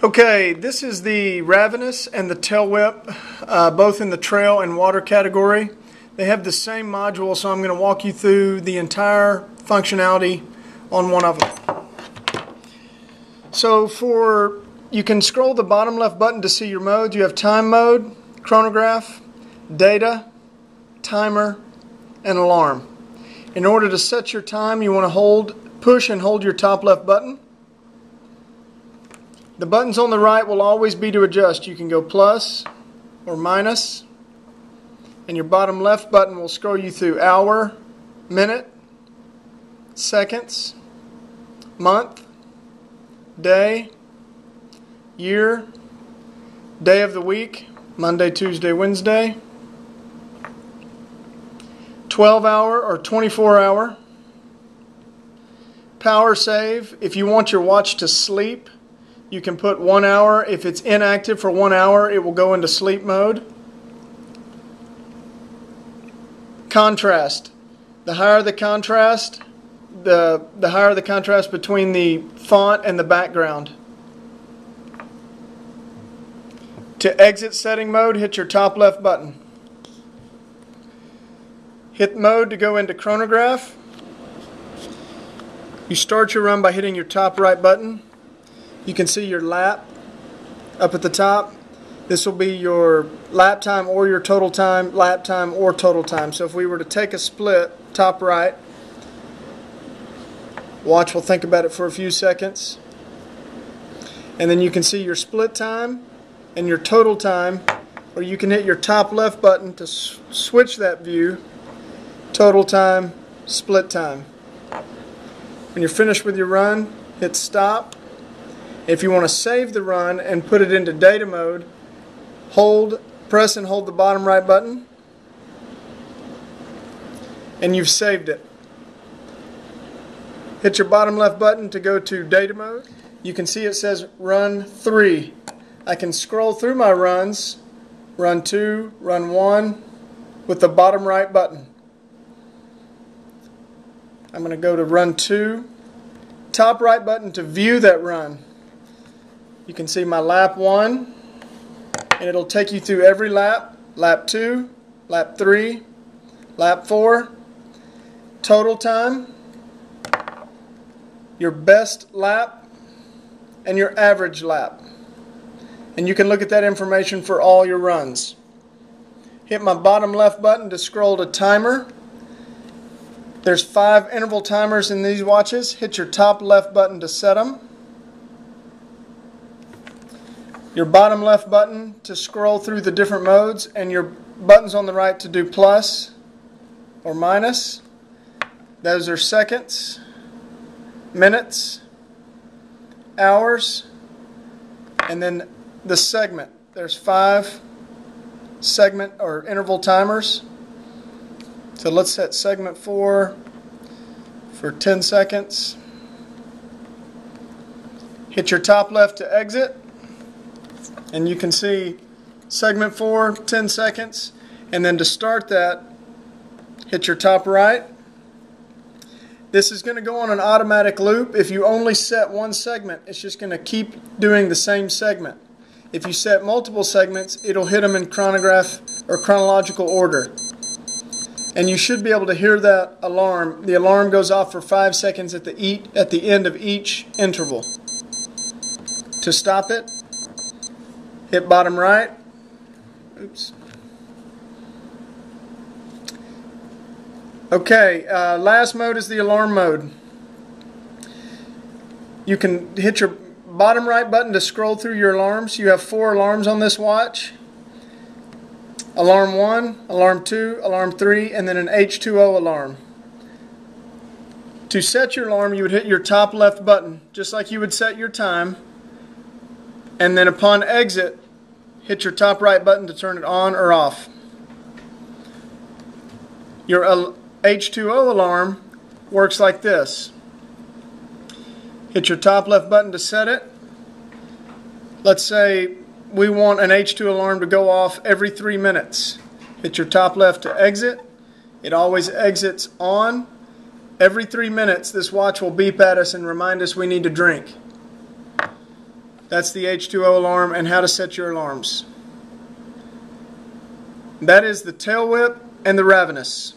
Okay, this is the Ravenous and the Tailwhip, both in the trail and water category. They have the same module, so I'm going to walk you through the entire functionality on one of them. So you can scroll the bottom left button to see your modes. You have time mode, chronograph, data, timer, and alarm. In order to set your time, you want to push and hold your top left button. The buttons on the right will always be to adjust. You can go plus or minus, and your bottom left button will scroll you through hour, minute, seconds, month, day, year, day of the week, Monday, Tuesday, Wednesday, 12-hour or 24-hour, power save. If you want your watch to sleep, you can put 1 hour. If it's inactive for 1 hour, it will go into sleep mode. Contrast. The higher the contrast, the higher the contrast between the font and the background. To exit setting mode, hit your top left button. Hit mode to go into chronograph. You start your run by hitting your top right button. You can see your lap up at the top. This will be your lap time or your total time, lap time or total time. So if we were to take a split, top right, watch will think about it for a few seconds. And then you can see your split time and your total time, or you can hit your top left button to switch that view, total time, split time. When you're finished with your run, hit stop. If you want to save the run and put it into data mode, press and hold the bottom right button, and you've saved it. Hit your bottom left button to go to data mode. You can see it says run 3. I can scroll through my runs, run 2, run 1, with the bottom right button. I'm going to go to run 2, top right button to view that run. You can see my lap 1, and it'll take you through every lap, lap 2, lap 3, lap 4, total time, your best lap, and your average lap. And you can look at that information for all your runs. Hit my bottom left button to scroll to timer. There's 5 interval timers in these watches. Hit your top left button to set them. Your bottom left button to scroll through the different modes, and your buttons on the right to do plus or minus. Those are seconds, minutes, hours, and then the segment. There's 5 segment or interval timers. So let's set segment 4 for 10 seconds. Hit your top left to exit. And you can see segment 4, 10 seconds. And then to start that, hit your top right. This is going to go on an automatic loop. If you only set one segment, it's just going to keep doing the same segment. If you set multiple segments, it'll hit them in chronograph or chronological order. And you should be able to hear that alarm. The alarm goes off for 5 seconds at the end of each interval. To stop it, hit bottom right. Oops. Okay, last mode is the alarm mode. You can hit your bottom right button to scroll through your alarms. You have 4 alarms on this watch. Alarm 1, alarm 2, alarm 3, and then an H2O alarm. To set your alarm, you would hit your top left button, just like you would set your time. And then upon exit, hit your top right button to turn it on or off. Your H2O alarm works like this. Hit your top left button to set it. Let's say we want an H2 alarm to go off every 3 minutes. Hit your top left to exit. It always exits on. Every 3 minutes this watch will beep at us and remind us we need to drink. That's the H2O alarm and how to set your alarms. That is the tail whip and the Ravenous.